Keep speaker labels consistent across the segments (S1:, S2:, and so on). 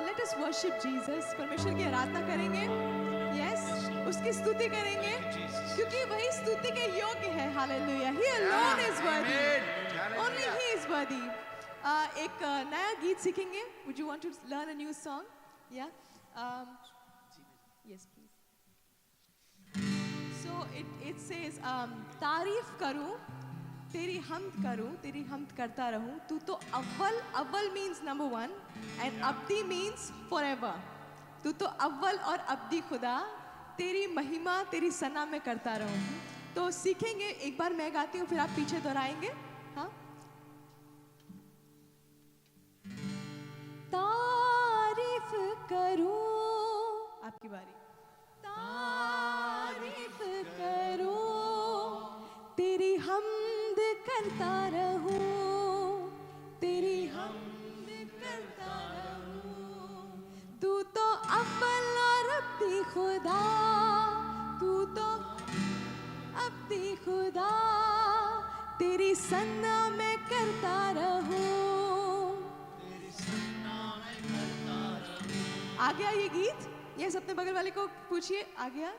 S1: Let us worship Jesus. परमेश्वर की आराधना करेंगे. Yes, उसकी स्तुति करेंगे क्योंकि वही स्तुति के योग्य है. Hallelujah. He alone is worthy. Only He is worthy. एक नया गीत सीखेंगे. Would you want to learn a new song? Yeah. Yes, please. So it says तारीफ करूं तेरी हमद करूं तेरी हमद करता रहूं तू तो अव्वल means number one and अब्दी means forever. तू तो अव्वल और अब्दी खुदा तेरी महिमा तेरी सना में करता रहूं. तो सीखेंगे. एक बार मैं गाती हूँ फिर आप पीछे दोहराएंगे. हाँ. तारीफ करूं आपकी बारी. तारीफ करूं तेरी हमद करता रहूं तेरी हमद करता रहूं. तू तो अव्वल और अब्दी खुदा तू तो अब्दी खुदा तेरी सन्ना में करता रहूं तेरी सन्ना में करता रहूं. आ गया ये गीत? यस, अपने बगल वाले को पूछिए. आ गया?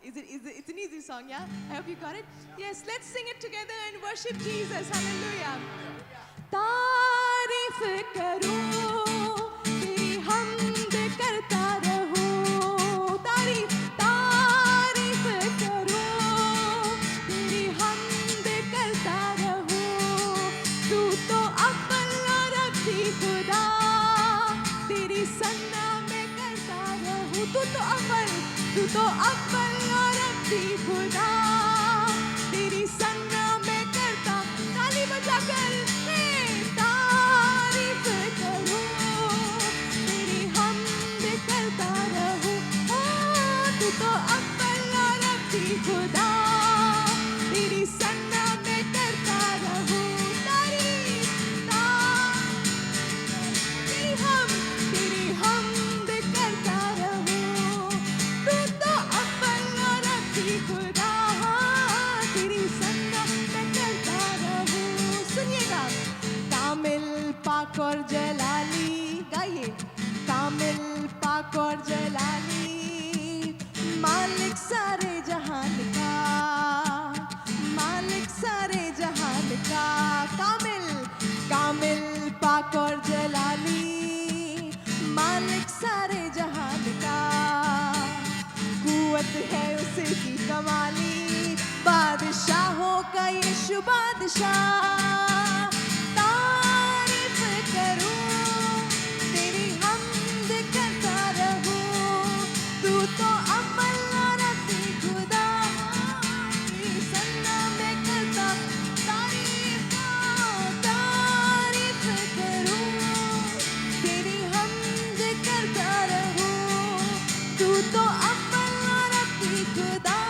S1: It's an easy song, yeah? I hope you got it. Yes, let's sing it together and worship Jesus. Hallelujah. तारीफ करूं तेरी हमद करता रहूं. तारीफ करूं तेरी हमद करता रहूं. तू तो अव्वल और अब्दी खुदा तेरी सन्ना में करता रहूं. तू तो अव्वल और अब्दी खुदा तेरी सन्ना में करता. ताली बजाकर तारीफ करूं तेरी हमद करता रहूं. तू तो अव्वल और अब्दी खुदा तेरी सन्ना में करता रहूं. तेरी हमद करता रहूं. तू तो अव्वल और अब्दी खुदा तेरी सन्ना में करता रहूं. सुनिएगा. कामिल पाक और जलाली गाइए. कामिल पाक और जलाली मालिक सारे जहान का मालिक सारे जहान का. कामिल पाक और जलाली मालिक सारे जहान का. कुव्वत है उसकी कमाली बादशाहों का यीशु बादशाह. तारीफ करूं तेरी हमद करता रहूं. तू तो अव्वल और अब्दी खुदा तेरी सन्ना में करता. तारीफ करूं तेरी हमद करता रहूं. तू तो अव्वल और अब्दी खुदा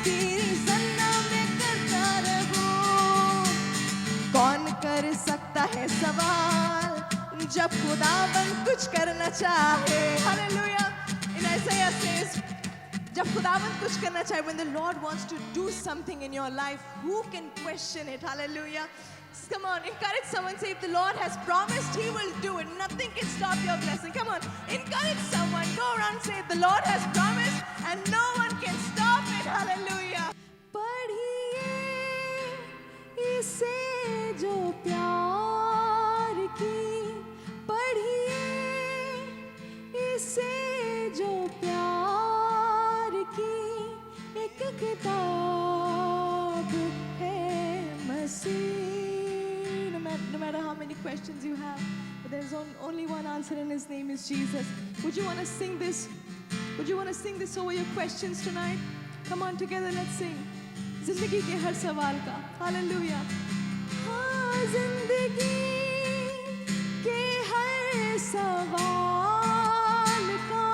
S1: तेरी सन्ना में करता रहूं. कौन कर सकता है सवाल जब खुदावन कुछ करना चाहे. हालेलुया. In Isaiah says, जब खुदावन कुछ करना चाहे, when the Lord wants to do something in your life, who can question it? Hallelujah. Come on, encourage someone. Say, if the Lord has promised, He will do it. Nothing can stop your blessing. Come on, encourage someone. Go around and say, the Lord has promised, and no one can stop it. Hallelujah. पढ़िए इसे जो प्यार की पढ़िए इसे जो प्यार की एक किताब है मसीह. No matter how many questions you have, but there's only one answer, and His name is Jesus. Would you want to sing this? Would you want to sing this over your questions tonight? Come on, together, let's sing. जिंदगी के हर सवाल का. Hallelujah. हाँ, जिंदगी के हर सवाल का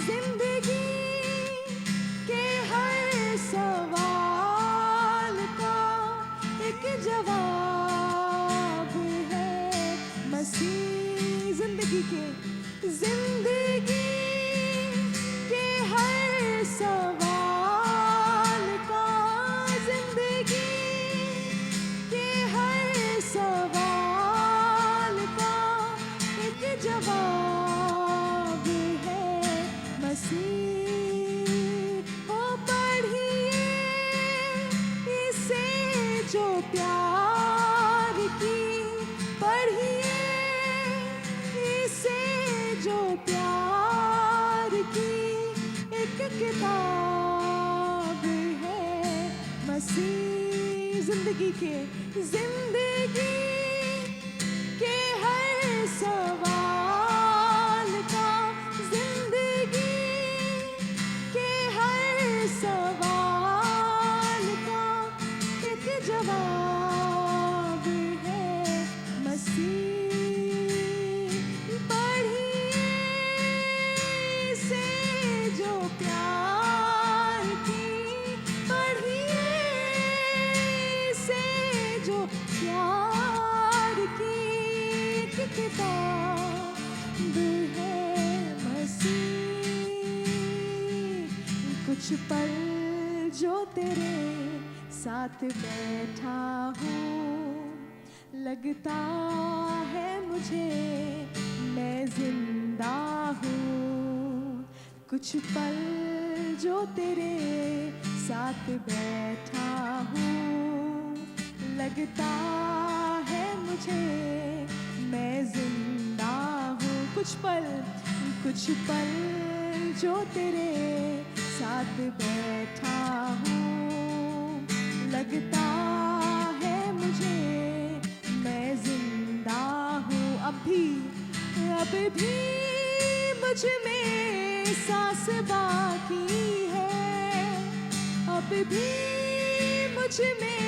S1: जिंदगी के हर सवाल का एक जवाब है मसीह. जिंदगी के हर सवाल का जिंदगी के हर सवाल का एक जवाब जिंदगी के हर सवाल का, जिंदगी के हर सवाल का एक जवाब है मसीह। पढ़िए से जो प्यार की, पढ़िए से जो प्यार की एक किताब है मसीह। कुछ पल जो तेरे साथ बैठा हूँ, लगता है मुझे मैं जिंदा हूँ। कुछ पल जो तेरे साथ बैठा हूँ, लगता है मुझे मैं जिंदा हूँ। कुछ पल जो तेरे साथ बैठा हूँ, लगता है मुझे मैं जिंदा हूँ। अब भी मुझ में सांस बाकी है, अब भी मुझ में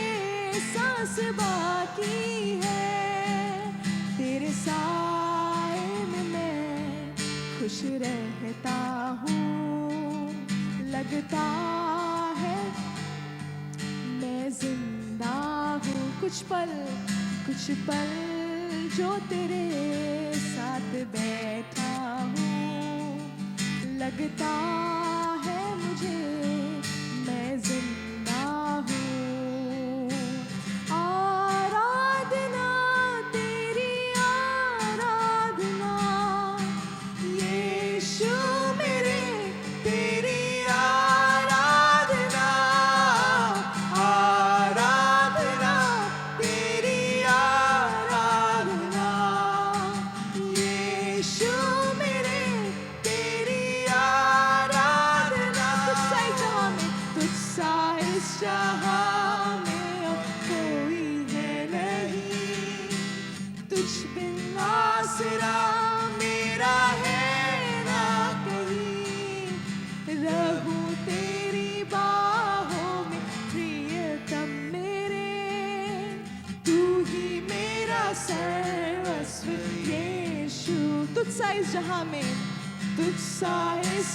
S1: सांस बाकी है। तेरे साए में मैं खुश रहता हूँ, लगता है मैं जिंदा हूँ। कुछ पल जो तेरे साथ बैठा हूँ, लगता है मुझे मैं जिंदा हूँ। आराधना तेरी आराधना यीशु मेरे, तेरी आराधना, आराधना तेरी आराधना यीशु मेरे, तेरी आराधना। तुझसा इस जहां में अब कोई है नहीं, तुझ बिन आसरा मेरा है ना कहीं। रहूं तेरी बाहों में प्रियतम मेरे, तू ही मेरा सर्वस्व यीशु। तुझसा इस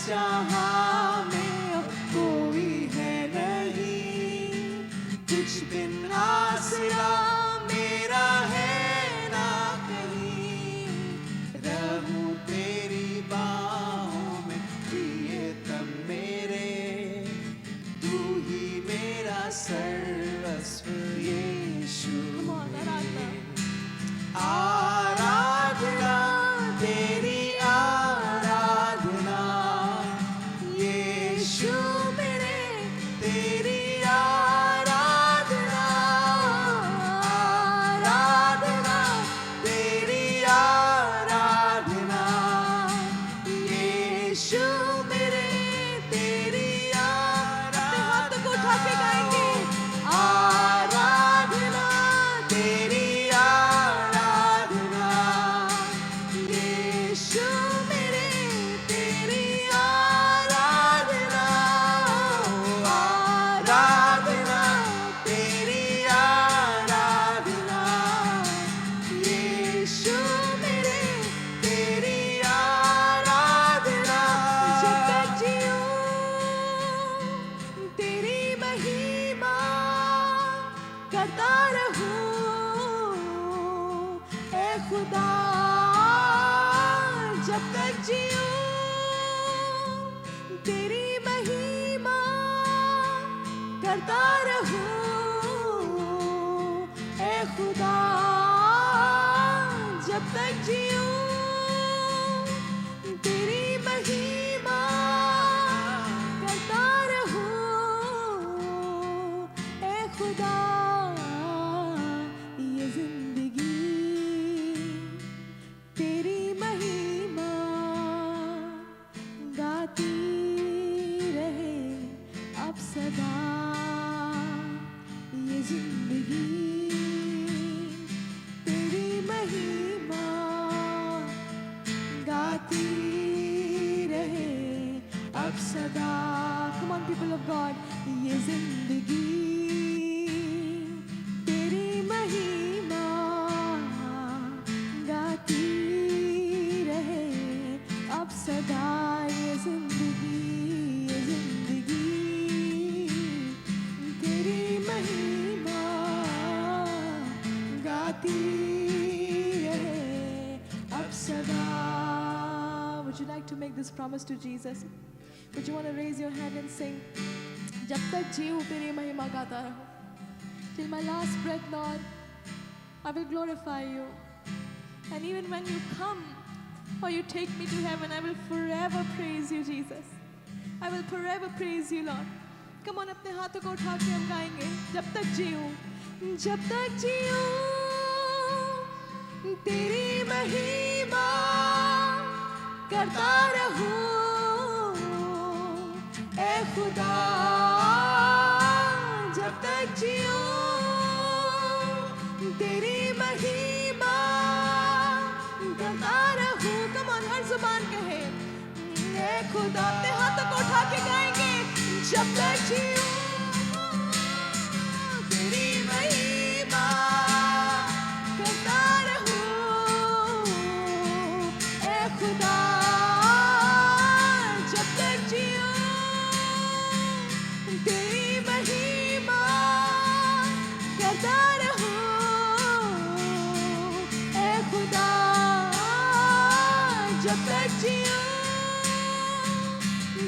S1: जहां में अब कोई है नहीं, तुझ बिन आसरा मेरा है ना कहीं। रहूं तेरी बाहों में प्रियतम मेरे, तू ही मेरा सर्वस्व यीशु। आराधना तेरी आराधना यीशु मेरे, तेरी आराधना, आराधना तेरी आराधना यीशु मेरे, तेरी आराधना। हाथों को उठा के गाएंगे। आराधना तेरी आराधना यीशु मेरे, तेरी आराधना, आराधना तेरी आराधना यीशु मेरे, तेरी आराधना। जब तक जीऊं तेरी महिमा करता रहूं ए खुदा। जब तक जीऊं तेरी महिमा करता रहूं ए खुदा। जब तक जीऊं तेरी महिमा करता रहूं ए खुदा। ये जिंदगी तेरी महिमा गाती रहे अब सदा। ये जिंदगी अब सदा. Come on people of God. ये जिंदगी तेरी महिमा गाती रहे अब सदा. ये जिंदगी तेरी महिमा गाती रहे अब सदा. Would you like to make this promise to Jesus? Would you want to raise your hand and sing? जब तक जीऊँ तेरी महिमा गाता रहूँ. Till my last breath, Lord, I will glorify you. And even when you come or you take me to heaven, I will forever praise you, Jesus. I will forever praise you, Lord. Come on, अपने हाथों को उठा के हम गाएंगे. जब तक जीऊँ तेरी महिमा करता रहूं ए खुदा. जब तक जीऊं तेरी महिमा करता रहूं. Come on, हर जुबान कहे ए खुदा. अपने हाथों को उठा के गाएंगे. जब तक जीऊं तेरी महिमा करता रहूं ए खुदा. जब तक जीऊं तेरी महिमा करता रहूं ए खुदा. जब तक जीऊं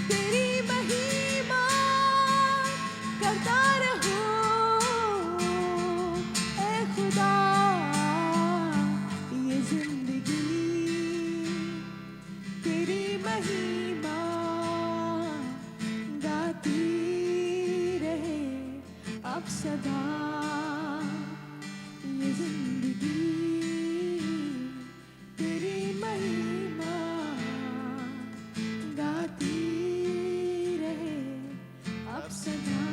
S1: तेरी महिमा करता रहूं ए खुदा. ये जिंदगी तेरी महिमा गाती रहे अब सदा. ये जिंदगी तेरी महिमा गाती रहे अब सदा.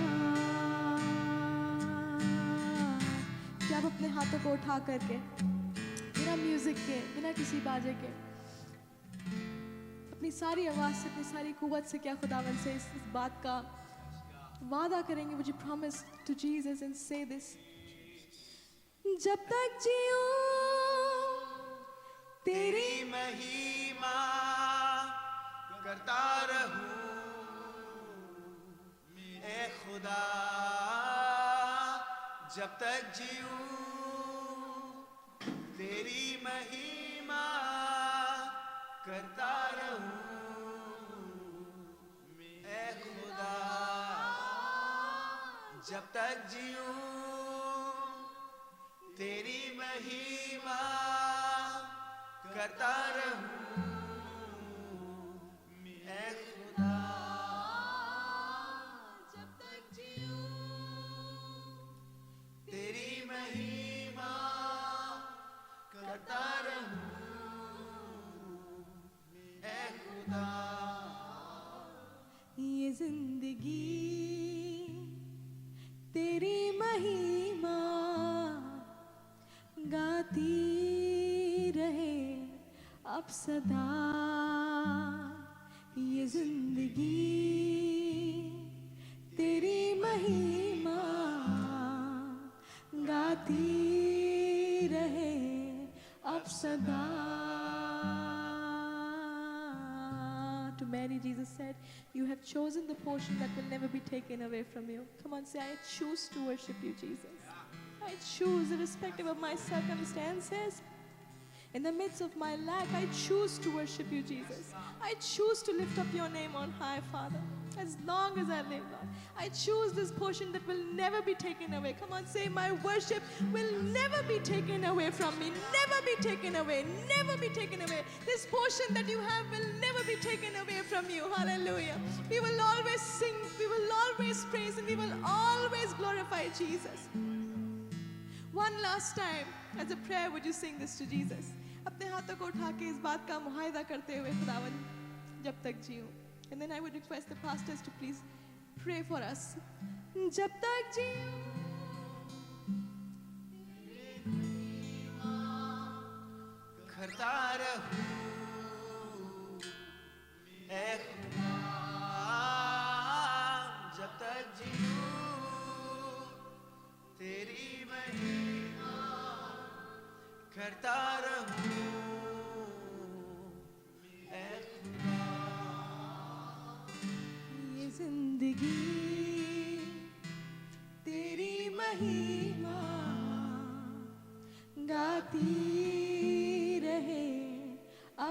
S1: क्या आप अपने हाथों को उठा करके बिना म्यूजिक के, बिना किसी बाजे के, अपनी सारी आवाज से, अपनी सारी कुव्वत से क्या खुदावन से इस बात का वादा करेंगे? Would you promise to Jesus and say this? जब तक जीऊं तेरी
S2: महिमा करता रहूं ए खुदा. जब तक जीऊं तेरी महिमा करता रहूं ए खुदा. जब तक जीऊं तेरी महिमा करता रहूं ए खुदा.
S1: जब तक जीऊं
S2: तेरी महिमा करता रहूं ए खुदा.
S1: ये जिंदगी तेरी महिमा गाती रहे अब सदा. ये जिंदगी तेरी महिमा गाती रहे अब सदा. To Mary, Jesus said, you have chosen the portion that will never be taken away from you. Come on, say, I choose to worship you, Jesus. I choose, irrespective of my circumstances. In the midst of my lack, I choose to worship you, Jesus. I choose to lift up your name on high, Father. As long as I live, Lord, I choose this portion that will never be taken away. Come on, say, my worship will never be taken away from me. Never be taken away. Never be taken away. This portion that you have will never be taken away from you. Hallelujah. We will always sing, we will always praise, and we will always glorify Jesus. One last time, as a prayer, would you sing this to Jesus? अपने हाथों को उठा के इस बात का मुहायदा करते हुए खुदावन जब तक जीऊं. And then I would request the pastors to please pray for us. जब तक जीऊं
S2: करता रहूं ए खुदा.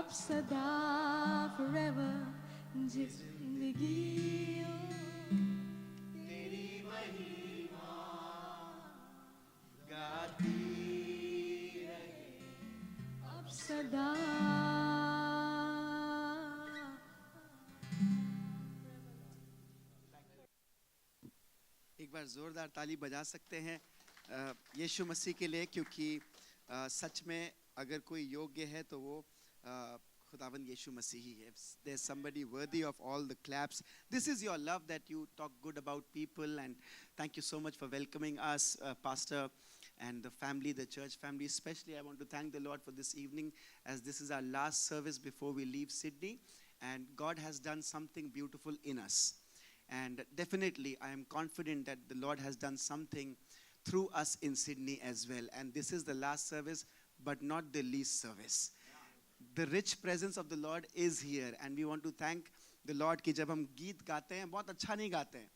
S1: अब सदा forever जिंदगी हो
S2: तेरी महिमा गाती रहे।
S1: अब सदा
S3: एक बार जोरदार ताली बजा सकते हैं यीशु मसीह के लिए, क्योंकि सच में अगर कोई योग्य है तो वो खुदावंद यीशु मसीह ही है. There's somebody worthy of all the claps. This is your love that you talk good about people, and thank you so much for welcoming us, Pastor, and the family, the church family. Especially I want to thank the Lord for this evening, as this is our last service before we leave Sydney, and God has done something beautiful in us. And definitely I am confident that the Lord has done something through us in Sydney as well. And this is the last service, but not the least service. The rich presence of the Lord is here, and we want to thank the Lord कि जब हम गीत गाते हैं बहुत अच्छा नहीं गाते हैं,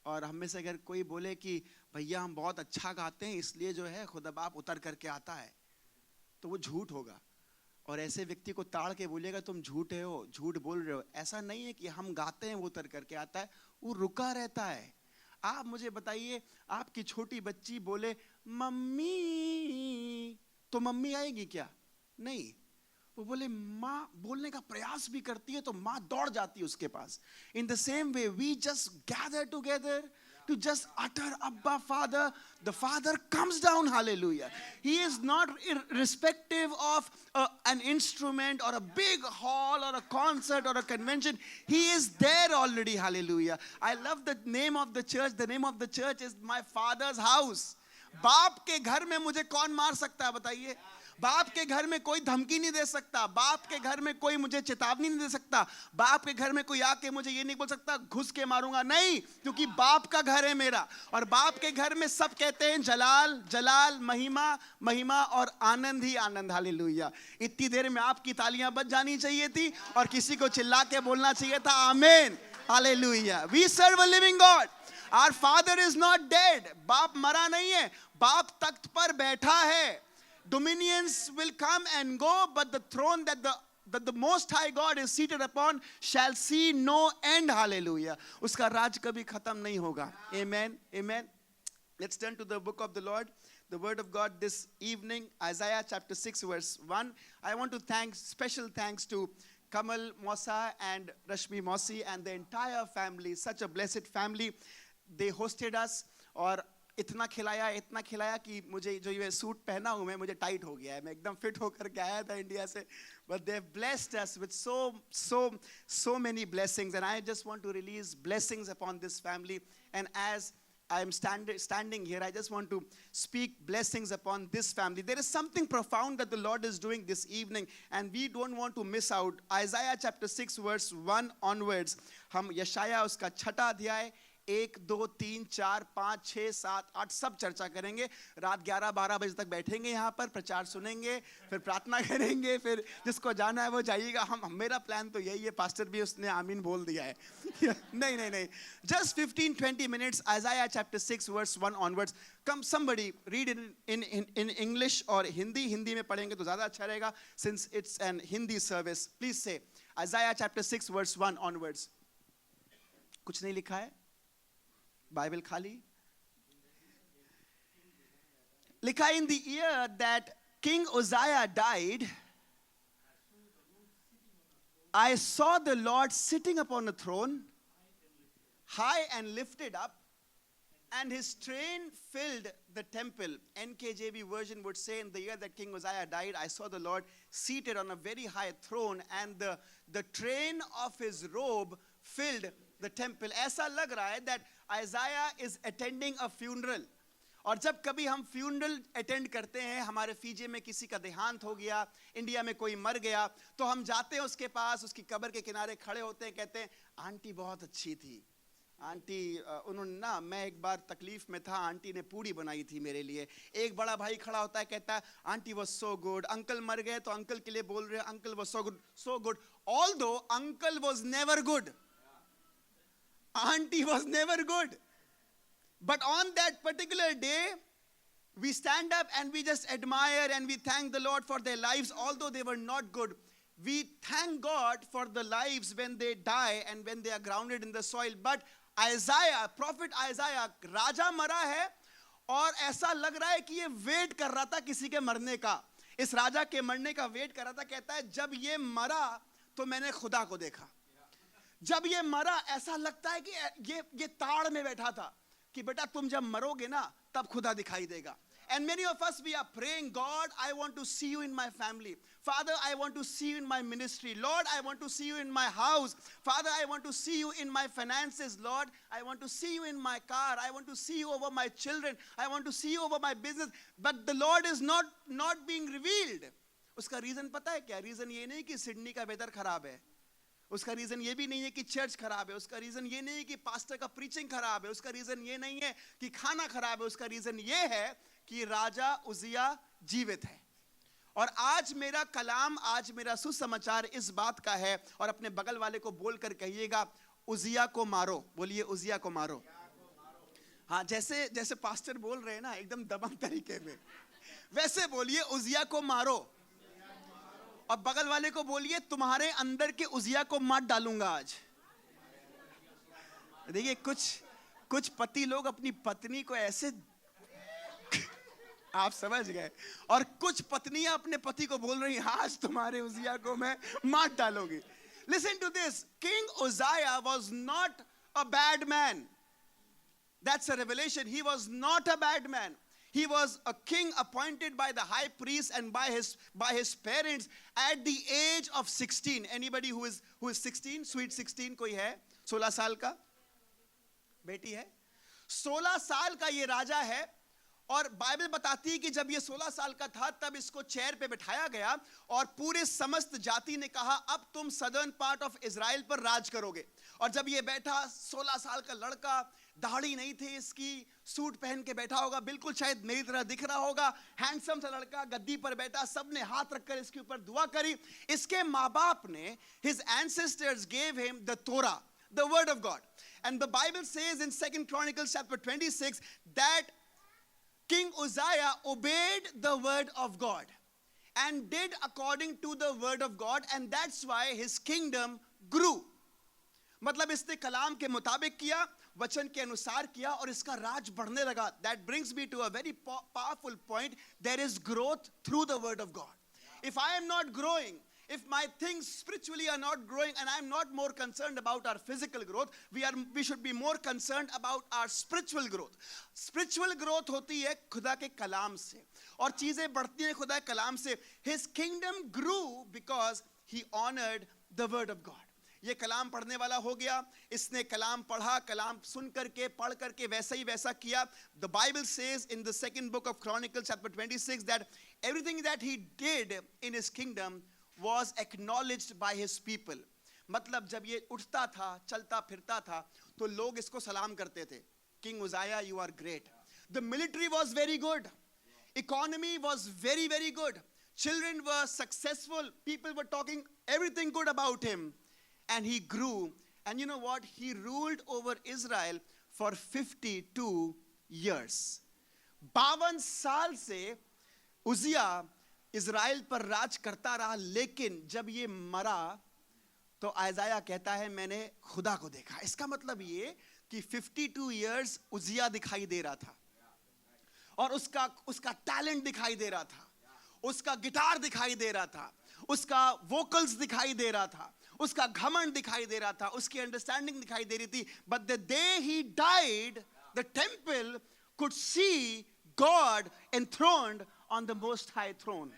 S3: और हम में से अगर कोई बोले कि भैया हम बहुत अच्छा गाते हैं इसलिए जो है खुदा बाप उतर करके आता है, तो वो झूठ होगा. और ऐसे व्यक्ति को ताड़ के बोलेगा तुम झूठे हो, झूठ बोल रहे हो. ऐसा नहीं है कि हम गाते हैं वो उतर करके आता है, वो रुका रहता है. आप मुझे बताइए, आपकी छोटी बच्ची बोले मम्मी, तो मम्मी आएगी क्या? नहीं. वो बोले माँ, बोलने का प्रयास भी करती है तो माँ दौड़ जाती है उसके पास. In the same way, we just gather together to just utter Abba Father. The Father comes down, hallelujah. He is not irrespective of an instrument or a big hall or a concert or a convention. He is there already, hallelujah. I love the name of the church. The name of the church is My Father's House. बाप के घर में मुझे कौन मार सकता है बताइए? बाप के घर में कोई धमकी नहीं दे सकता. बाप के घर में कोई मुझे चेतावनी नहीं दे सकता. बाप के घर में कोई आके मुझे ये नहीं बोल सकता घुस के मारूंगा. नहीं, क्योंकि बाप का घर है मेरा. और बाप के घर में सब कहते हैं जलाल जलाल, महिमा महिमा और आनंद ही आनंद. हालेलुया. इतनी देर में आपकी तालियां बज जानी चाहिए थी और किसी को चिल्ला के बोलना चाहिए था आमीन. Hallelujah. We serve a living God. Our Father is not dead. बाप मरा नहीं है, बाप तख्त पर बैठा है. Dominions will come and go, but the throne that the Most High God is seated upon shall see no end. Hallelujah. उसका राज कभी खत्म नहीं होगा. Amen. Amen. Let's turn to the book of the Lord, the word of God this evening, Isaiah chapter 6 verse 1. I want to thank, special thanks to Kamal Mosa and Rashmi Mosi and the entire family. Such a blessed family. They hosted us और इतना खिलाया कि मुझे जो ये suit पहना हूँ मैं, मुझे टाइट हो गया है. मैं एकदम फिट होकर के आया था इंडिया से. But they have blessed us with so many blessings, and I just want to release blessings upon this family. And as I am standing here, I just want to speak blessings upon this family. There is something profound that the Lord is doing this evening, and we don't want to miss out. Isaiah chapter 6 verse 1 onwards. हम यशाया उसका 6वां अध्याय 1, 2, 3, 4, 5, 6, 7, 8 सब चर्चा करेंगे. रात 11-12 बजे तक बैठेंगे यहाँ पर, प्रचार सुनेंगे, फिर प्रार्थना करेंगे, फिर जिसको जाना है वो जाइएगा. मेरा प्लान तो यही है. पास्टर भी उसने आमीन बोल दिया है. नहीं. Just 15-20 minutes. Isaiah chapter 6 verse 1 onwards. Come somebody read it in English or Hindi. Hindi में पढ़ेंगे तो ज़्यादा अच्छा रहेगा, since it's an Hindi service. Please say Isaiah chapter 6 verse 1 onwards. कुछ नहीं लिखा है, बाइबल खाली लिखा. In the year that King Uzziah died, I saw the Lord sitting upon a throne, high and lifted up, and his train filled the temple. NKJV version would say, in the year that King Uzziah died, I saw the Lord seated on a very high throne, and the train of his robe filled the temple. ऐसा लग रहा है that Isaiah is attending a funeral. और जब कभी हम funeral attend करते हैं, हमारे फीजे में किसी का देहांत हो गया, इंडिया में कोई मर गया, तो हम जाते हैं उसके पास, उसकी कब्र के किनारे खड़े होते हैं, कहते हैं आंटी बहुत अच्छी थी, आंटी उन्होंने ना, मैं एक बार तकलीफ में था, आंटी ने पूड़ी बनाई थी मेरे लिए. एक बड़ा भाई खड़ा होता है, कहता है aunty was so good. Uncle मर गए तो अंकल के लिए बोल रहे हैं uncle was so good. Although uncle was never good, auntie was never good. But on that particular day, we stand up and we just admire and we thank the Lord for their lives. Although they were not good, we thank God for the lives when they die and when they are grounded in the soil. But Isaiah, prophet Isaiah, राजा मरा है और ऐसा लग रहा है कि ये wait कर रहा था किसी के मरने का, इस राजा के मरने का वेट कर रहा था. कहता है जब ये मरा तो मैंने खुदा को देखा. जब ये मरा ऐसा लगता है कि ये ताड़ में बैठा था कि बेटा तुम जब मरोगे ना तब खुदा दिखाई देगा. And many of us, we are praying, God, I want to see you in my family. Father, I want to see you in my ministry. Lord, I want to see you in my house. Father, I want to see you in my finances. Lord, I want to see you in my car. I want to see you over my children. I want to see you over my business. But the Lord is not being revealed. उसका reason पता है क्या? Reason ये नहीं कि Sydney का weather खराब है. उसका रीजन ये भी नहीं है कि चर्च खराब है. उसका रीजन ये नहीं है कि पास्टर का प्रीचिंग खराब है. उसका रीजन ये नहीं है कि खाना खराब है. उसका रीजन ये है कि राजा उजिया जीवित है. और आज मेरा कलाम, आज मेरा सुसमाचार इस बात का है. और अपने बगल वाले को बोलकर कहिएगा, उजिया को मारो. बोलिए, उजिया को मारो. हाँ, जैसे पास्टर बोल रहे हैं ना एकदम दबंग तरीके में, वैसे बोलिए, उजिया को मारो. और बगल वाले को बोलिए, तुम्हारे अंदर के उजिया को मार डालूंगा आज. देखिए, कुछ पति लोग अपनी पत्नी को ऐसे, आप समझ गए, और कुछ पत्नियां अपने पति को बोल रही हैं, आज तुम्हारे उजिया को मैं मार डालूंगी. Listen to this. King Uzziah was not a bad man. That's a revelation. He was not a bad man. He was a king appointed by the high priest and by his parents at the age of 16. Anybody who is 16? Sweet 16 कोई है? 16 साल का बेटी है. 16 साल का ये राजा है. और बाइबल बताती है कि जब ये 16 साल का था तब इसको चेयर पे बिठाया गया और पूरे समस्त जाति ने कहा, अब तुम सदर्न पार्ट ऑफ इजराइल पर राज करोगे. और जब ये बैठा, 16 साल का लड़का, दाढ़ी नहीं थी इसकी, सूट पहन के बैठा होगा, बिल्कुल शायद मेरी तरह दिख रहा होगा, हैंडसम सा लड़का गद्दी पर बैठा, सबने हाथ रखकर इसके ऊपर दुआ करी. इसके माँ बाप ने, his ancestors gave him the Torah, the word of God. And the Bible says in 2 Chronicles chapter 26 that King Uzziah obeyed the word of God and did according to the word of God, and that's why his kingdom grew. मतलब इसने कलाम के मुताबिक किया, वचन के अनुसार किया और इसका राज बढ़ने लगा. That brings me to a very powerful point. There is growth through the word of God. If I am not growing, if my things spiritually are not growing, and I'm not more concerned about our physical growth, we should be more concerned about our spiritual growth. Spiritual growth होती है खुदा के कलाम से, और चीजें बढ़ती हैं खुदा के कलाम से. His kingdom grew because he honored the word of God. ये कलाम पढ़ने वाला हो गया, इसने कलाम पढ़ा, कलाम सुन करके, पढ़ करके वैसा ही वैसा किया. The Bible says in the 2nd book of Chronicles chapter 26 that everything that he did in his kingdom was acknowledged by his people. मतलब जब ये उठता था, चलता फिरता था, तो लोग इसको सलाम करते थे. King Uzziah, you are great. The military was very good. Economy was very, very good. Children were successful. People were talking everything good about him. And he grew. And you know what? He ruled over Israel for 52 years. 52 साल से उजिया Israel पर राज करता रहा. लेकिन जब ये मरा तो आइज़ाया कहता है, मैंने खुदा को देखा. इसका मतलब ये कि 52 इयर्स उजिया दिखाई दे रहा था, और उसका टैलेंट दिखाई दे रहा था, उसका गिटार दिखाई दे रहा था, उसका वोकल्स दिखाई दे रहा था, उसका घमंड दिखाई दे रहा था, उसकी अंडरस्टैंडिंग दिखाई दे रही थी. But the day he died, the temple could see God enthroned on the most high throne.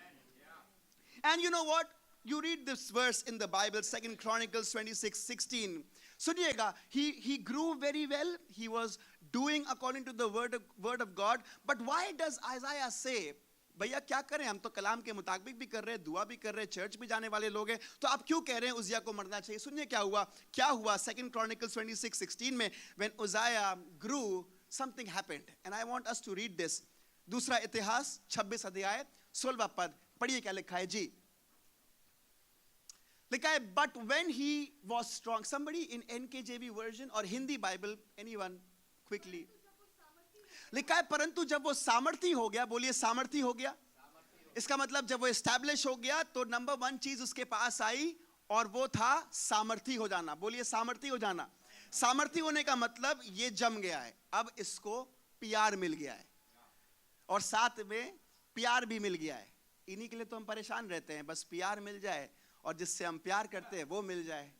S3: And you know what? You read this verse in the Bible, 2 Chronicles 26:16. सुनिएगा, he grew very well. He was doing according to the word of God. But why does Isaiah say, भैया क्या करें, हम तो कलाम के मुताबिक भी कर रहे हैं, दुआ भी कर रहे हैं, चर्च भी जाने वाले लोग हैं, तो आप क्यों कह रहे हैं उजिया को मरना चाहिए? सुनिए क्या हुआ. 2 Chronicles 26:16 में, when Uzziah grew, something happened. And I want us to read this. दूसरा इतिहास 26 अध्याय 16 पद पढ़िए, क्या लिखा है जी. लिखा है, but when he was strong. Somebody in NKJV version or Hindi Bible, anyone quickly. लिखा है, परंतु जब वो सामर्थी हो गया. बोलिए, सामर्थी हो गया. इसका मतलब जब वो एस्टैब्लिश हो गया तो नंबर 1 चीज उसके पास आई और वो था सामर्थी हो जाना। बोलिए सामर्थी हो जाना। सामर्थी होने का मतलब ये जम गया है, अब इसको प्यार मिल गया है और साथ में प्यार भी मिल गया है। इन्हीं के लिए तो हम परेशान रहते हैं, बस प्यार मिल जाए और जिससे हम प्यार करते हैं वो मिल जाए,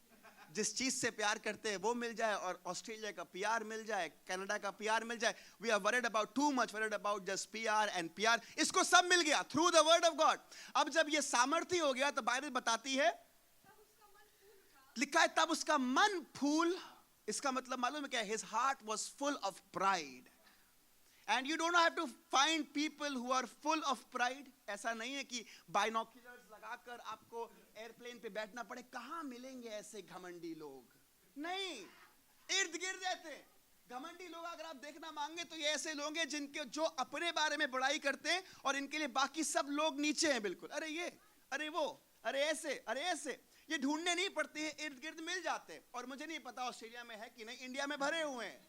S3: जिस चीज से प्यार करते हैं वो मिल जाए, और ऑस्ट्रेलिया का प्यार मिल जाए, कनाडा का प्यार मिल जाए। We are worried about too much, worried about just प्यार एंड प्यार। इसको सब मिल गया through the word of God. अब जब ये सामर्थ्य हो गया तो बाइबल बताती है, लिखा है तब उसका मन फूल। इसका मतलब मालूम है क्या? His heart was full of pride. And you don't have to find people who are full of pride. ऐसा नहीं है कि बाइनोक्यूलर्स लगाकर आपको एयरप्लेन पे बैठना पड़े। कहां मिलेंगे ऐसे घमंडी लोग? नहीं, इर्द गिर्द रहते घमंडी लोग। अगर आप देखना मांगे तो ये ऐसे लोग हैं जिनके जो अपने बारे में बड़ाई करते हैं और इनके लिए बाकी सब लोग नीचे हैं बिल्कुल। अरे ये, अरे वो, अरे ऐसे, अरे ऐसे। ये ढूंढने नहीं पड़ते हैं, इर्द गिर्द मिल जाते हैं। और मुझे नहीं पता ऑस्ट्रेलिया में है कि नहीं, इंडिया में भरे हुए हैं।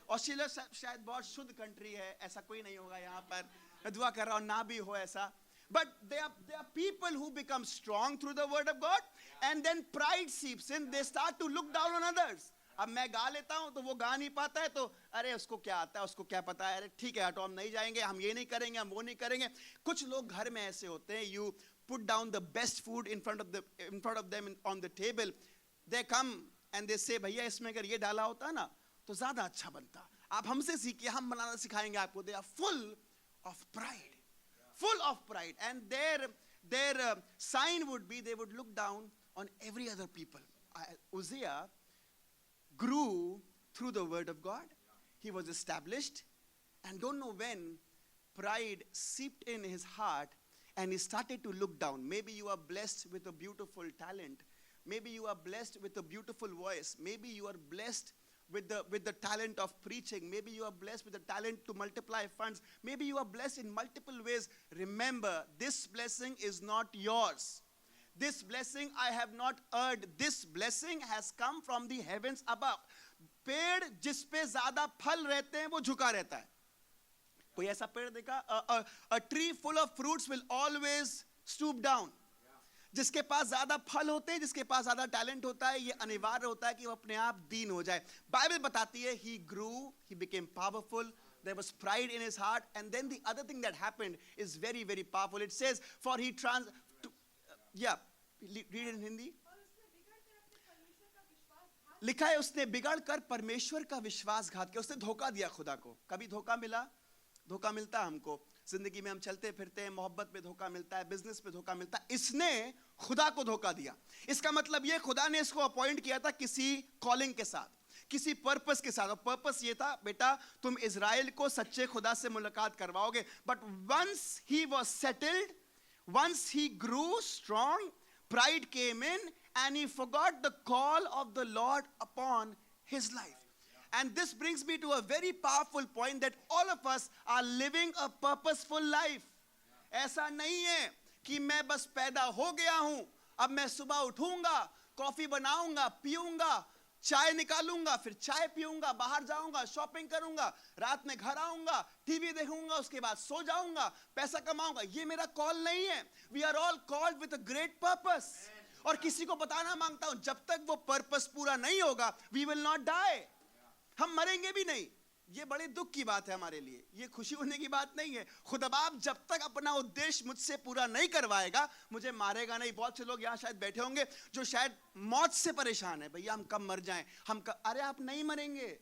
S3: ऑस्ट्रेलिया शायद बहुत शुद्ध कंट्री है, ऐसा कोई नहीं होगा यहाँ पर, मैं दुआ कर रहा हूँ ना भी हो ऐसा। But they are people who become strong through the word of God, and then pride seeps in. They start to look down on others. अब मैं गा लेता हूं तो वो गा नहीं पाता है, तो अरे उसको क्या आता है, उसको क्या पता है, अरे ठीक है हटो, हम नहीं जाएंगे, हम ये नहीं करेंगे, हम वो नहीं करेंगे। कुछ लोग घर में ऐसे होते हैं, you put down the best food in front of them on the table. They come and they say, भैया इसमें अगर ये डाला होता ना तो ज्यादा अच्छा बनता। आप हमसे सीखिए, हम बनाना सिखाएंगे आपको। They are full of pride. Full of pride, and their sign would be they would look down on every other people. Uzziah grew through the word of God. He was established, and don't know when pride seeped in his heart and he started to look down. Maybe you are blessed with a beautiful talent. Maybe you are blessed with a beautiful voice. Maybe you are blessed with the talent of preaching. Maybe you are blessed with the talent to multiply funds. Maybe you are blessed in multiple ways. Remember, this blessing is not yours. This blessing I have not earned. This blessing has come from the heavens above. पेड़ जिस पे ज्यादा फल रहते हैं वो झुका रहता है। कोई ऐसा पेड़ देखा? A tree full of fruits will always stoop down. जिसके पास ज्यादा फल होते हैं, जिसके पास ज्यादा टैलेंट होता है, ये अनिवार्य होता है कि वो अपने आप दीन हो जाए। बाइबल बताती है he grew, he became powerful, there was pride in his heart, and then the other thing that happened is very very powerful. It says for he read it in Hindi. लिखा है उसने बिगड़कर परमेश्वर का विश्वासघात किया। उसने धोखा दिया खुदा को। कभी धोखा मिला? धोखा मिलता है हमको जिंदगी में। हम चलते फिरते हैं, मोहब्बत में धोखा मिलता है, बिजनेस में धोखा मिलता है। इसने खुदा को धोखा दिया। इसका मतलब ये खुदा ने इसको अपॉइंट किया था किसी कॉलिंग के साथ, किसी पर्पस के साथ। और पर्पस ये था, बेटा तुम इजराइल को सच्चे खुदा से मुलाकात करवाओगे। But once he was settled, once he grew strong, pride came in and he forgot the call of the Lord upon his life. And this brings me to a very powerful point that all of us are living a purposeful life. ऐसा नहीं है कि मैं बस पैदा हो गया हूं, अब मैं सुबह उठूंगा, कॉफी बनाऊंगा, पीऊंगा, चाय निकालूंगा, फिर चाय पीऊंगा, बाहर जाऊंगा, शॉपिंग करूंगा, रात में घर आऊंगा, टीवी देखूंगा, उसके बाद सो जाऊंगा, पैसा कमाऊंगा। ये मेरा कॉल नहीं है। We are all called with a great purpose. और किसी को बताना मांगता हूं, जब तक वो पर्पस पूरा नहीं होगा, वी विल नॉट डाई। हम मरेंगे भी नहीं। ये बड़े दुख की बात है हमारे लिए, ये खुशी होने की बात नहीं है। खुदाबाप जब तक अपना उद्देश्य मुझसे पूरा नहीं करवाएगा, मुझे मारेगा नहीं। बहुत से लोग यहाँ शायद बैठे होंगे जो शायद मौत से परेशान है। भैया हम कब मर जाएं, अरे आप नहीं मरेंगे,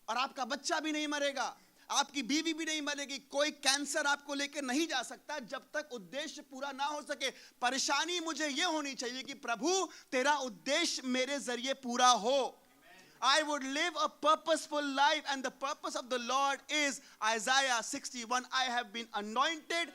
S3: और आपका बच्चा भी नहीं मरेगा, आपकी बीवी भी नहीं मरेगी, कोई कैंसर आपको लेकर नहीं जा सकता जब तक उद्देश्य पूरा ना हो सके। परेशानी मुझे ये होनी चाहिए कि प्रभु तेरा उद्देश्य मेरे जरिए पूरा हो। I would live a purposeful life, and the purpose of the Lord is Isaiah 61. I have been anointed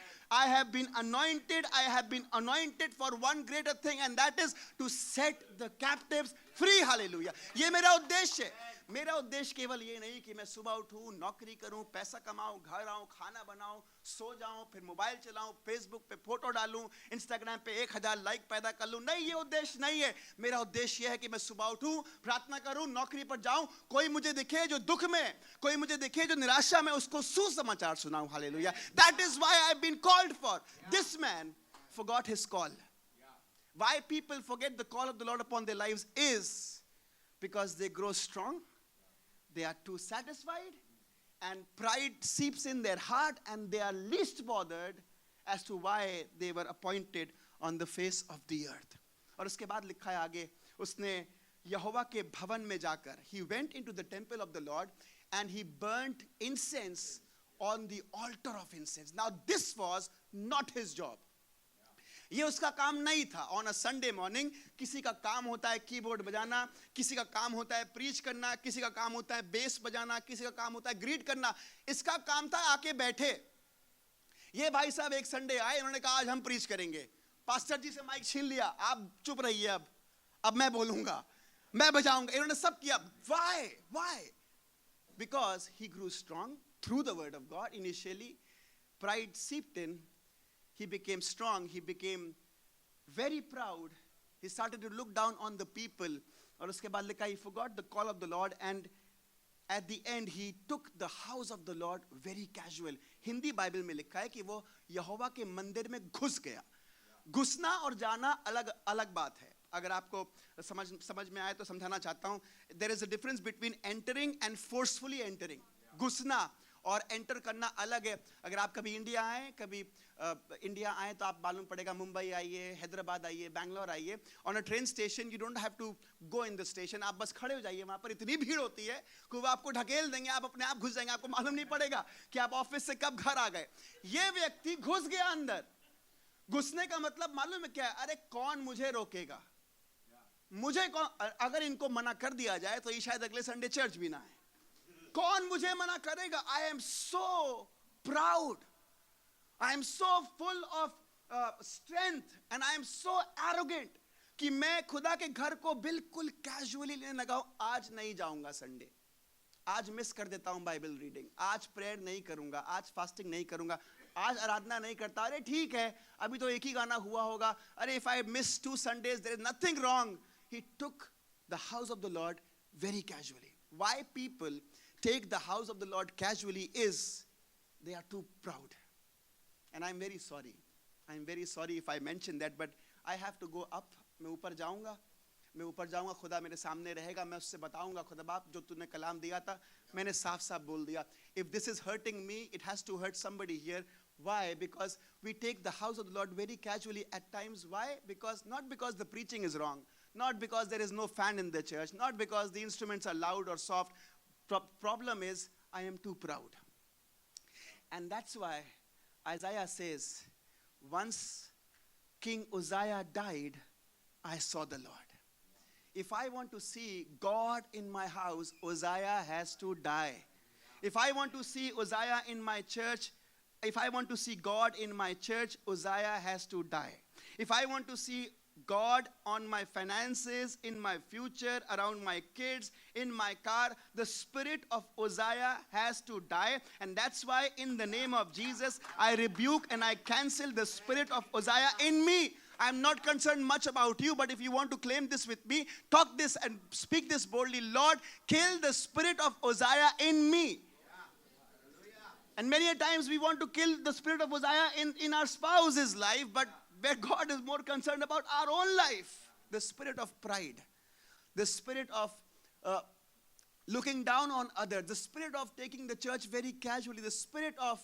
S3: for one greater thing, and that is to set the captives free. Hallelujah. ये मेरा उद्देश्य है। मेरा उद्देश्य केवल ये नहीं कि मैं सुबह उठूं, नौकरी करूं, पैसा कमाऊं, घर आऊं, खाना बनाऊं, सो जाऊं, फिर मोबाइल चलाऊं, फेसबुक पे फोटो डालूं, इंस्टाग्राम पे 1000 लाइक पैदा कर लूं। नहीं, ये उद्देश्य नहीं है। मेरा उद्देश्य ये है कि मैं सुबह उठूं, प्रार्थना करूं, नौकरी पर जाऊं, कोई मुझे दिखे जो दुख में, कोई मुझे दिखे जो निराशा में, उसको सुसमाचार सुनाऊं। Hallelujah. That is why I have been called for. This man forgot his call. Why people forget the call of the Lord upon their lives is because they grow strong, they are too satisfied, and pride seeps in their heart, and they are least bothered as to why they were appointed on the face of the earth. और उसके बाद लिखा है आगे, उसने यहोवा के भवन में जाकर, he went into the temple of the Lord and he burnt incense on the altar of incense. Now this was not his job. ये उसका काम नहीं था. ऑन अ संडे मॉर्निंग किसी का काम होता है कीबोर्ड बजाना, किसी का काम होता है प्रीच करना, किसी का काम होता है बेस बजाना, किसी का काम होता है ग्रीट करना. इसका काम था आके बैठे. ये भाई साहब एक संडे आए, उन्होंने कहा आज हम प्रीच करेंगे. पास्टर जी से माइक छीन लिया, आप चुप रहिए, अब मैं बोलूंगा, मैं बजाऊंगा. इन्होंने सब किया. Why? Because he grew strong through the word of God. Initially pride seeped in. He became strong, he became very proud, he started to look down on the people. और उसके बाद लिखा, he forgot the call of the Lord, and at the end he took the house of the Lord very casual. Hindi Bible में लिखा है कि वो यहोवा के मंदिर में घुस गया. घुसना और जाना अलग अलग बात है. अगर आपको समझ में आए तो समझाना चाहता हूं. There is a difference between entering and forcefully entering. घुसना और एंटर करना अलग है. अगर आप कभी इंडिया आए तो आप मालूम पड़ेगा, मुंबई आइए, हैदराबाद आइए, बैंगलोर आइए, on a train station you don't have to go in the station. आप बस खड़े हो जाइए, वहां पर इतनी भीड़ होती है कि वो आपको ढकेल देंगे, आप अपने आप घुस जाएंगे, आपको मालूम नहीं पड़ेगा कि आप ऑफिस से कब घर आ गए. ये व्यक्ति घुस गया अंदर. घुसने का मतलब मालूम है क्या है? अरे कौन मुझे रोकेगा, मुझे कौन, अगर इनको मना कर दिया जाए तो ये शायद अगले संडे चर्च भी ना आए. कौन मुझे मना करेगा? I am so proud, I am so full of strength, and I am so arrogant कि मैं खुदा के घर को बिल्कुल कैजुअली लेने लगा हूं. आज नहीं जाऊंगा संडे, आज मिस कर देता हूं बाइबल रीडिंग, आज प्रेयर नहीं करूंगा, आज फास्टिंग नहीं करूंगा, आज आराधना नहीं करता. अरे ठीक है, अभी तो एक ही गाना हुआ होगा. अरे if I miss 2 Sundays, there is nothing wrong. He took the house of the Lord very casually. Why people take the house of the Lord casually is they are too proud. And I'm very sorry if I mention that, but I have to go up. मैं ऊपर जाऊंगा, खुदा मेरे सामने रहेगा, मैं उससे बताऊंगा, खुदा बाप जो तूने कलाम दिया था मैंने साफ बोल दिया. If this is hurting me, it has to hurt somebody here. Why? Because we take the house of the Lord very casually at times. Why? Not because the preaching is wrong, not because there is no fan in the church, not because the instruments are loud or soft. Problem is I am too proud. And that's why Isaiah says, once King Uzziah died, I saw the Lord. If I want to see God in my house, Uzziah has to die. If I want to see Uzziah in my church, if I want to see God in my church, Uzziah has to die. If I want to see God on my finances, in my future, around my kids, in my car, the spirit of Uzziah has to die. And that's why in the name of Jesus, I rebuke and I cancel the spirit of Uzziah in me. I'm not concerned much about you, but if you want to claim this with me, talk this and speak this boldly. Lord, kill the spirit of Uzziah in me. And many a times we want to kill the spirit of Uzziah in our spouse's life, but where God is more concerned about our own life. The spirit of pride, the spirit of looking down on others, the spirit of taking the church very casually, the spirit of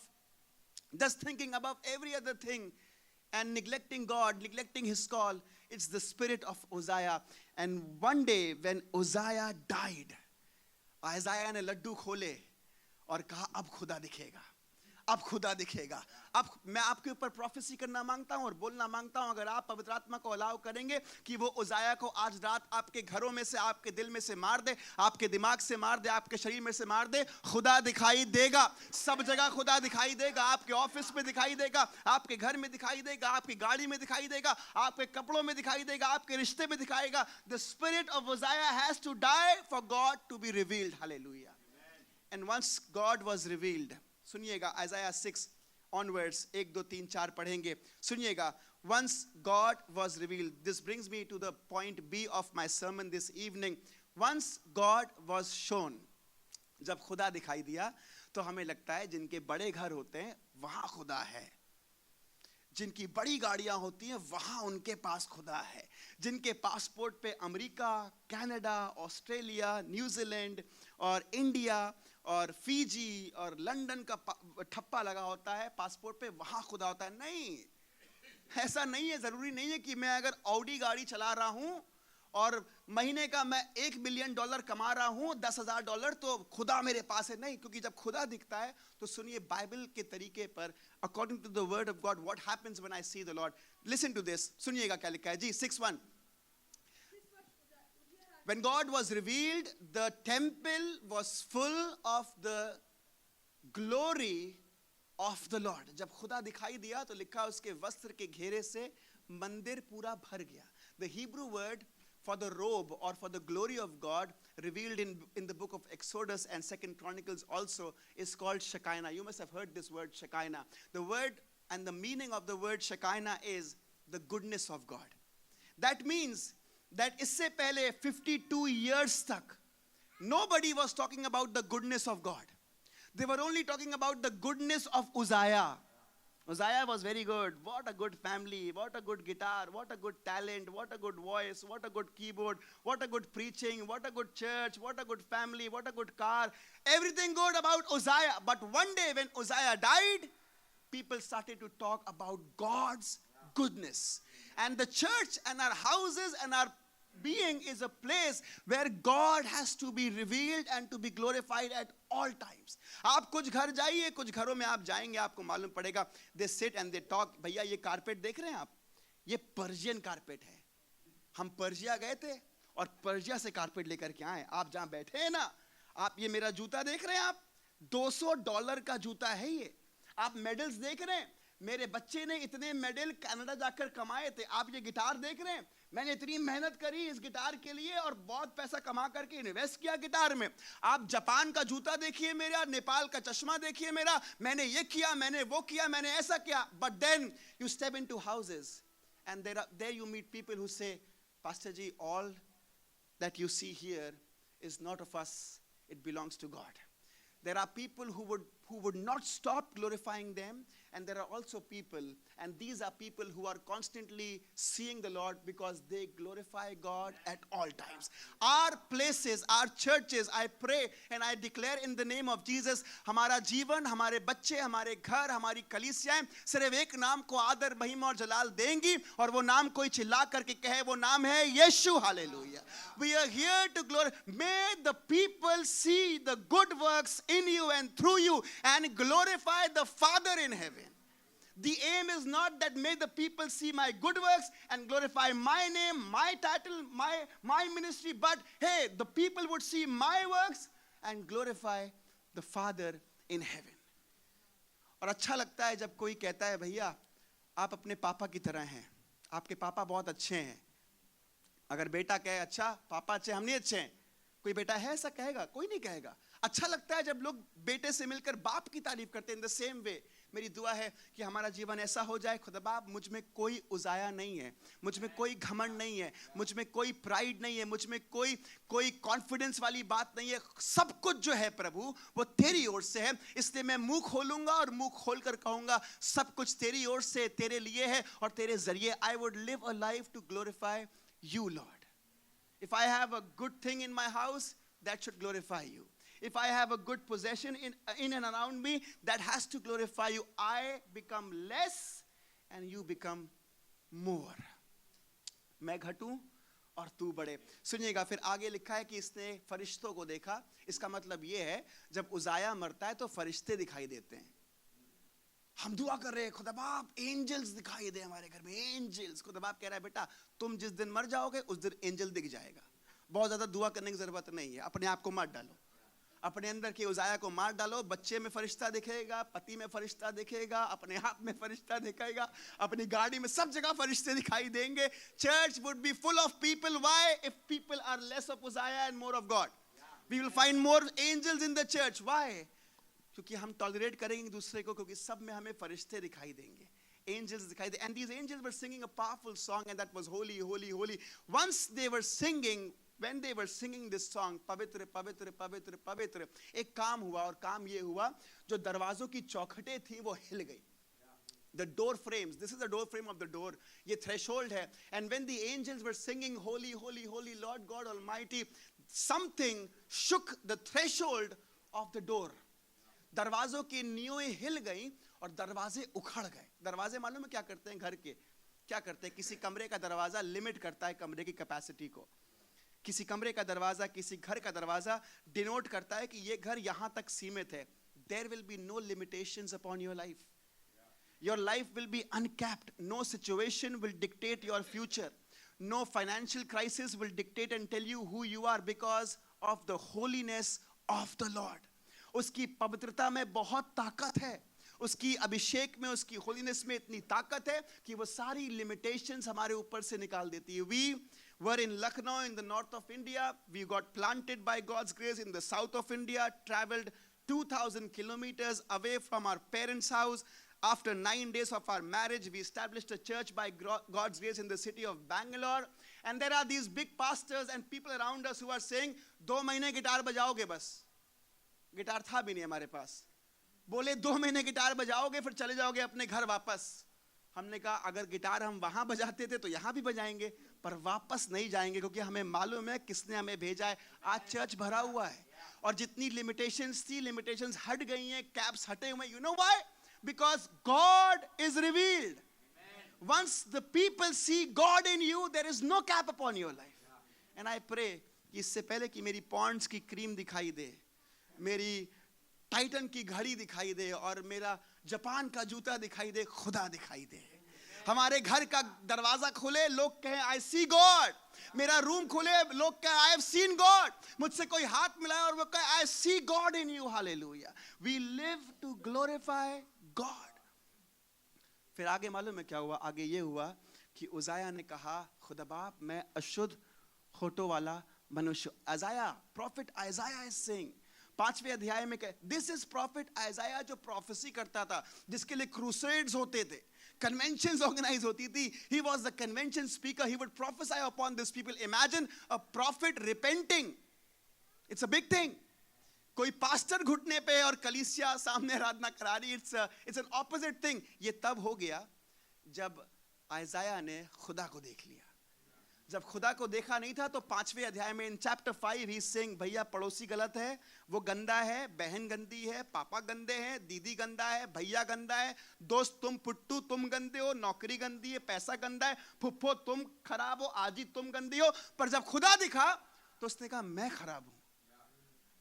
S3: just thinking above every other thing and neglecting God, neglecting his call. It's the spirit of Uzziah. And one day when Uzziah died, Isaiah ने लड्डू खोले और कहा अब खुदा दिखेगा. अब खुदा दिखेगा। अब मैं आपके ऊपर प्रोफेसी करना मांगता हूं और बोलना मांगता हूं, अगर आप पवित्र आत्मा को अलाउ करेंगे कि वो उजाया को आज रात आपके घरों में से, आपके दिल में से मार दे, आपके दिमाग से मार दे, आपके शरीर में से मार दे, खुदा दिखाई देगा। सब जगह खुदा दिखाई देगा। आपके ऑफिस में दिखाई देगा, आपके घर में दिखाई देगा, आपकी गाड़ी में दिखाई देगा, आपके कपड़ों में दिखाई देगा, आपके रिश्ते में दिखाएगा। The spirit of Uzziah has to die for God to be revealed. Hallelujah. And once God was revealed, सुनिएगा Isaiah 6 onwards, 1 2 3 4 पढ़ेंगे। सुनिएगा, once God was revealed, this brings me to the point B of my sermon this evening. Once God was shown, जब खुदा दिखाई दिया तो हमें लगता है जिनके बड़े घर होते हैं वहां खुदा है, जिनकी बड़ी गाड़ियां होती हैं वहां उनके पास खुदा है, जिनके पासपोर्ट पे अमेरिका, कनाडा, ऑस्ट्रेलिया, न्यूजीलैंड और इंडिया और फीजी और लंदन का ठप्पा लगा होता है पासपोर्ट पे, वहां खुदा होता है। नहीं, ऐसा नहीं है। जरूरी नहीं है कि मैं अगर ऑडी गाड़ी चला रहा हूं और महीने का मैं $1 मिलियन कमा रहा हूं, $10,000, तो खुदा मेरे पास है। नहीं, क्योंकि जब खुदा दिखता है तो सुनिए बाइबल के तरीके पर, according to the word of God, what happens when I see the Lord. Listen to this, सुनिएगा क्या लिखा है जी। 6:1, when God was revealed, the temple was full of the glory of the Lord. जब खुदा दिखाई दिया तो लिखा उसके वस्त्र के घेरे से मंदिर पूरा भर गया। The Hebrew word for the robe or for the glory of God revealed in the book of Exodus and 2 Chronicles also is called Shekinah. You must have heard this word Shekinah. The word and the meaning of the word Shekinah is the goodness of God. That means that इससे पहले 52 years तक nobody was talking about the goodness of God. They were only talking about the goodness of Uzziah. Uzziah was very good. What a good family, what a good guitar, what a good talent, what a good voice, what a good keyboard, what a good preaching, what a good church, what a good family, what a good car. Everything good about Uzziah. But one day when Uzziah died, people started to talk about God's goodness. And the church and our houses and our being is a place where God has to be revealed and to be glorified at all times. आप कुछ घर जाइए, कुछ घरों में आप जाएंगे, आपको मालूम पड़ेगा, they sit and they talk. भैया ये कारपेट देख रहे हैं आप, ये पर्शियन कारपेट है। हम पर्शिया गए थे और पर्शिया से कारपेट लेकर के आए। आप जहां बैठे हैं ना, आप ये मेरा जूता देख रहे हैं, आप $200 का जूता है ये। आप मेडल्स देख रहे हैं, मेरे बच्चे ने इतने मेडल कनाडा जाकर कमाए थे। आप ये गिटार देख रहे हैं, मैंने इतनी मेहनत करी इस गिटार के लिए और बहुत पैसा कमा करके इन्वेस्ट किया गिटार में। आप जापान का जूता देखिए मेरा, नेपाल का चश्मा देखिए मेरा, मैंने ये किया, मैंने वो किया, मैंने ऐसा किया। But then you step into houses and there you meet people who say, Pastor Ji, all that you see here is not of us, it belongs to God. There are people who would not stop glorifying them, and there are also people, and these are people who are constantly seeing the Lord because they glorify God at all times. Our places, our churches, I pray and I declare in the name of Jesus, हमारा जीवन, हमारे बच्चे, हमारे घर, हमारी कलीसियाएं सिर्फ एक नाम को आदर, महिमा और जलाल देंगी, और वो नाम कोई चिल्ला करके कहे, वो नाम है यीशु। Hallelujah. We are here to glorify. May the people see the good works in you and through you and glorify the Father in heaven. The aim is not that may the people see my good works and glorify my name, my title, my ministry, but hey, the people would see my works and glorify the Father in heaven. और अच्छा लगता है जब कोई कहता है, भैया आप अपने पापा की तरह हैं, आपके पापा बहुत अच्छे हैं। अगर बेटा कहे, अच्छा पापा अच्छे, हम नहीं अच्छे हैं, कोई बेटा है ऐसा कहेगा? कोई नहीं कहेगा। अच्छा लगता है जब लोग बेटे से मिलकर बाप की तारीफ करते हैं। इन द सेम वे मेरी दुआ है कि हमारा जीवन ऐसा हो जाए, खुदा बाप मुझ में कोई उजाया नहीं है, मुझ में कोई घमंड नहीं है, मुझ में कोई प्राइड नहीं है, मुझ में कोई कॉन्फिडेंस वाली बात नहीं है। सब कुछ जो है प्रभु वो तेरी ओर से है, इसलिए मैं मुंह खोलूंगा और मुंह खोलकर कहूंगा सब कुछ तेरी ओर से, तेरे लिए है और तेरे जरिए। I would live a life to glorify you, Lord. If I have a good thing in my house, that should glorify you. If I have a good possession in and around me, that has to glorify you. I become less and you become more. मैं घटूं और तू बढ़े। सुनिएगा, फिर आगे लिखा है कि इसने फरिश्तों को देखा। इसका मतलब ये है जब उजाया मरता है तो फरिश्ते दिखाई देते हैं। हम दुआ कर रहे हैं, खुदा बाप एंजल्स दिखाई दे हमारे घर में, एंजल्स। खुदा बाप कह रहा है बेटा तुम जिस दिन मर जाओगे उस दिन एंजल दिख जाएगा, बहुत ज्यादा दुआ करने की जरूरत नहीं है, अपने आप को मत डालो, अपने अंदर के उजाया को मार डालो। बच्चे में फरिश्ता दिखेगा, पति में फरिश्ता दिखेगा, अपने आप में फरिश्ता दिखेगा, अपनी गाड़ी में, सब जगह फरिश्ते दिखाई देंगे। Church would be full of people. Why? If people are less of उजाया and more of God, we will find more angels in the church. Why? क्योंकि हम टॉलरेट करेंगे दूसरे को, क्योंकि सब में हमें फरिश्ते दिखाई देंगे, angels दिखाई दे। And these angels were singing a powerful song, and that was holy, holy, holy. Once they were singing, when they were singing this song, पवित्र पवित्र पवित्र पवित्र, एक काम हुआ, और काम ये हुआ जो दरवाजों की चौखटें थी वो हिल गई। The door frames, this is the door frame of the door, ये threshold है। And when the angels were singing holy, holy, holy, Lord God Almighty, something shook the threshold of the door. दरवाजों की नींवें हिल गई और दरवाजे उखड़ गए। दरवाजे मालूम है क्या करते हैं घर के? क्या करते हैं? किसी कमरे का दरवाजा लिमिट करता है कमरे की कैपेसिटी को। किसी कमरे का दरवाजा, किसी घर का दरवाजा डिनोट करता है कि ये घर यहां तक सीमित है। There will be no limitations upon your life. Your life will be uncapped. No situation will dictate your future. No financial crisis will dictate and tell you who you are, because of the holiness of the Lord. उसकी पवित्रता में बहुत ताकत है, उसकी अभिषेक में, उसकी holiness में इतनी ताकत है कि वो सारी लिमिटेशंस हमारे ऊपर से निकाल देती है। We were in Lucknow in the north of India. We got planted by God's grace in the south of India, traveled 2,000 kilometers away from our parents' house. After 9 days of our marriage, we established a church by God's grace in the city of Bangalore. And there are these big pastors and people around us who are saying, 2 महीने guitar बजाओगे बस। Guitar था भी नहीं हमारे पास। बोले 2 महीने guitar बजाओगे फिर चले जाओगे अपने घर वापस। हमने कहा अगर गिटार हम वहां बजाते थे तो यहां भी बजाएंगे, पर वापस नहीं जाएंगे, क्योंकि हमें मालूम है किसने हमें भेजा है। आज चर्च भरा हुआ है, और जितनी लिमिटेशंस थी, लिमिटेशंस हट गई हैं, कैप्स हटे हुए। You know why? Because God is revealed. Once the people see God in you, there is no cap upon your life. And I pray इससे पहले कि मेरी पॉन्ड्स की क्रीम दिखाई दे, मेरी टाइटन की घड़ी दिखाई दे, और मेरा जापान का जूता दिखाई दे, खुदा दिखाई दे। हमारे घर का दरवाजा खुले, लोग कहें आई सी गॉड। मेरा रूम खुले, लोग कहें आई हैव सीन गॉड। मुझसे कोई हाथ मिलाए और वो कहे I see God in you. Hallelujah. We live to glorify God. फिर आगे मालूम है क्या हुआ? आगे ये हुआ कि उजाया ने कहा, खुदा बाप मैं अशुद्ध होठों वाला मनुष्य। Isaiah, prophet Isaiah is saying, 5वें अध्याय में कहे, दिस इज प्रॉफिट आइज़ाया जो प्रोफेसी करता था, जिसके लिए क्रूसेड्स होते थे, कन्वेंशंस ऑर्गेनाइज होती थी। He was the convention speaker, he would prophecy upon this people. Imagine a profit repenting, it's a big thing. कोई पास्टर घुटने पे और कलीसिया सामने आराधना करा रही, इट्स एन ऑपोजिट थिंग। ये तब हो गया जब आइज़ाया ने खुदा को देख लिया। जब खुदा को देखा नहीं था तो 5वें अध्याय में इन चैप्टर 5 ही सेइंग, भैया पड़ोसी गलत है, वो गंदा है, बहन गंदी है, पापा गंदे हैं, दीदी गंदा है, भैया गंदा है, दोस्त तुम पुट्टू तुम गंदे हो, नौकरी गंदी है, पैसा गंदा है, फुफ्फो तुम खराब हो, आजी तुम गंदी हो। पर जब खुदा दिखा तो उसने कहा मैं खराब हूं,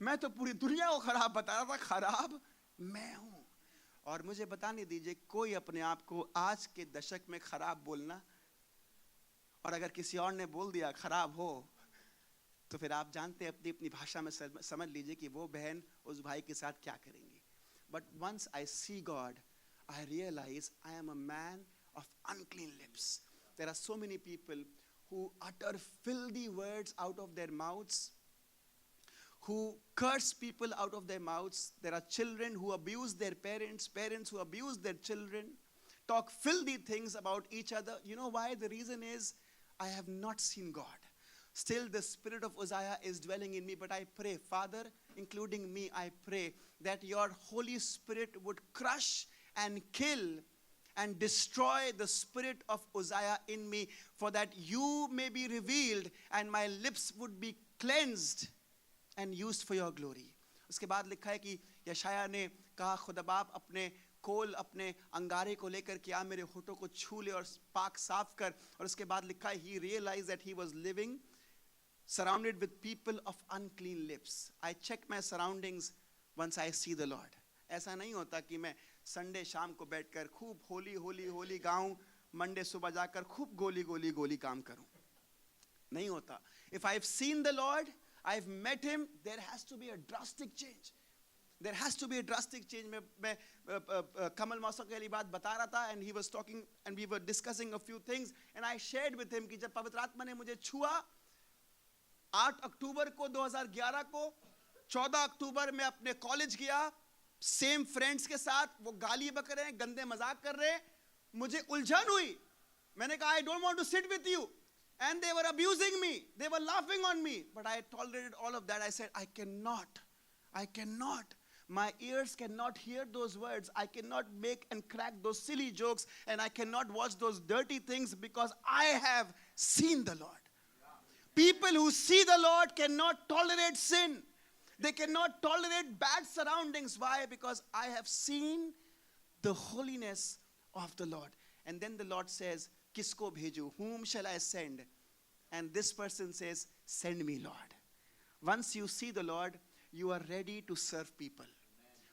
S3: मैं तो पूरी दुनिया को खराब बता रहा था, खराब मैं हूं। और मुझे बताने दीजिए, कोई अपने आप को आज के दशक में खराब बोलना, और अगर किसी और ने बोल दिया खराब हो, तो फिर आप जानते हैं अपनी अपनी भाषा में समझ लीजिए कि वो बहन उस भाई के साथ क्या करेंगी। But once I see God, I realize I am a man of unclean lips. There are so many people who utter filthy words out of their mouths, who curse people out of their mouths. There are children who abuse their parents, parents who abuse their children, talk filthy things about each other. You know why? The reason is, I have not seen God. Still the spirit of Uzziah is dwelling in me, but I pray, Father, including me, I pray that your Holy Spirit would crush and kill and destroy the spirit of Uzziah in me, for that you may be revealed and my lips would be cleansed and used for your glory. उसके बाद लिखा है कि यशाया ने कहा, खुदा बाप अपने कोल, अपने अंगारे को लेकर के आ, मेरे होठों को छू ले और पाक साफ कर। और उसके बाद लिखा है, he realized that he was living surrounded with people of unclean lips. I check my surroundings once I see the Lord. ऐसा नहीं होता कि मैं संडे शाम को बैठकर खूब होली होली होली गाऊं, मंडे सुबह जाकर खूब गोली गोली गोली काम करूं। नहीं होता। If I've seen the Lord, I've met him, there has to be a drastic change. There has to be a drastic change. मैं कमल मौसम के लिए बात बता रहा था, and he was talking and we were discussing a few things and I shared with him कि जब पवित्र आत्मा ने मुझे छुआ 8 अक्टूबर को 2011 को, 14 अक्टूबर में अपने कॉलेज गया, सेम फ्रेंड्स के साथ, वो गाली बक रहे हैं, गंदे मजाक कर रहे हैं, मुझे उलझन हुई। मैंने कहा I don't want to sit with you. And they were abusing me. They were laughing on me. But I tolerated all of that. I said, I cannot. My ears cannot hear those words. I cannot make and crack those silly jokes. And I cannot watch those dirty things because I have seen the Lord. People who see the Lord cannot tolerate sin. They cannot tolerate bad surroundings. Why? Because I have seen the holiness of the Lord. And then the Lord says, Kisko bheju? Whom shall I send? And this person says, send me, Lord. Once you see the Lord, you are ready to serve people.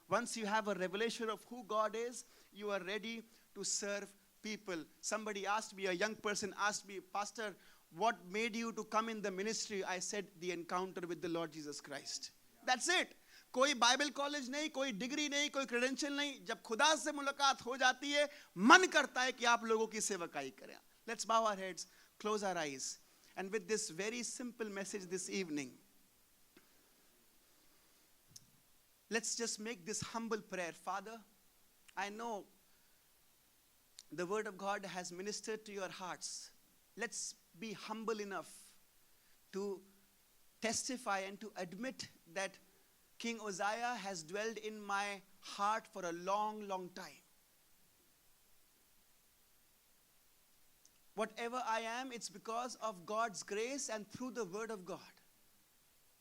S3: Once you have a revelation of who God is, you are ready to serve people. Somebody asked me, a young person asked me, Pastor, what made you to come in the ministry? I said, the encounter with the Lord Jesus Christ. That's it. कोई Bible college नहीं, कोई degree नहीं, कोई credential नहीं। जब खुदा से मुलाकात हो जाती है, मन करता है कि आप लोगों की सेवकाई करें। Let's bow our heads, close our eyes. And with this very simple message this evening, let's just make this humble prayer. Father, I know the word of God has ministered to your hearts. Let's be humble enough to testify and to admit that King Uzziah has dwelled in my heart for a long, long time. Whatever I am, it's because of God's grace and through the word of God.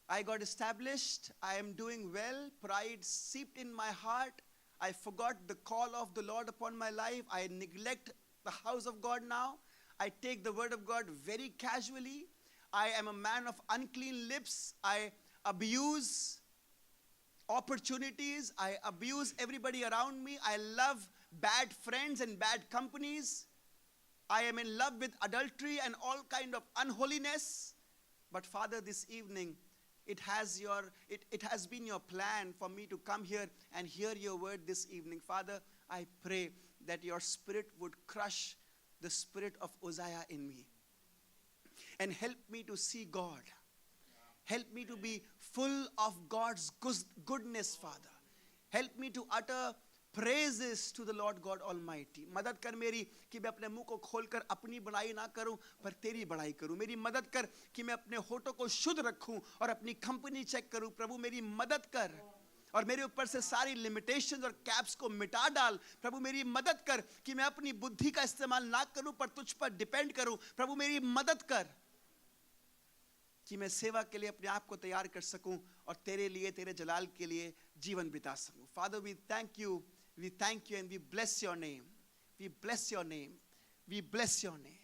S3: I got established. I am doing well. Pride seeped in my heart. I forgot the call of the Lord upon my life. I neglect the house of God now. I take the word of God very casually. I am a man of unclean lips. I abuse opportunities. I abuse everybody around me. I love bad friends and bad companies. I am in love with adultery and all kind of unholiness. But Father, this evening, it has been your plan for me to come here and hear your word this evening. Father, I pray that your spirit would crush the spirit of Uzziah in me and help me to see God. Help me to be full of God's goodness, Father. Help me to utter praises to the Lord God Almighty. मदद कर मेरी कि मैं अपने मुंह को खोलकर अपनी बड़ाई ना करूं पर तेरी बड़ाई करूं। मेरी मदद कर कि मैं अपने होठों को शुद्ध रखूं और अपनी कंपनी चेक करूं। प्रभु मेरी मदद कर और मेरे ऊपर से सारी लिमिटेशंस और कैप्स को मिटा डाल। प्रभु मेरी मदद कर कि मैं अपनी बुद्धि का इस्तेमाल ना करूं पर तुझ पर डिपेंड करूं। प्रभु मेरी मदद कर कि मैं सेवा के लिए अपने आप को तैयार कर सकूं और तेरे लिए, तेरे जलाल के लिए जीवन बिता सकूं। Father, we thank you and we bless your name. We bless your name. We bless your name.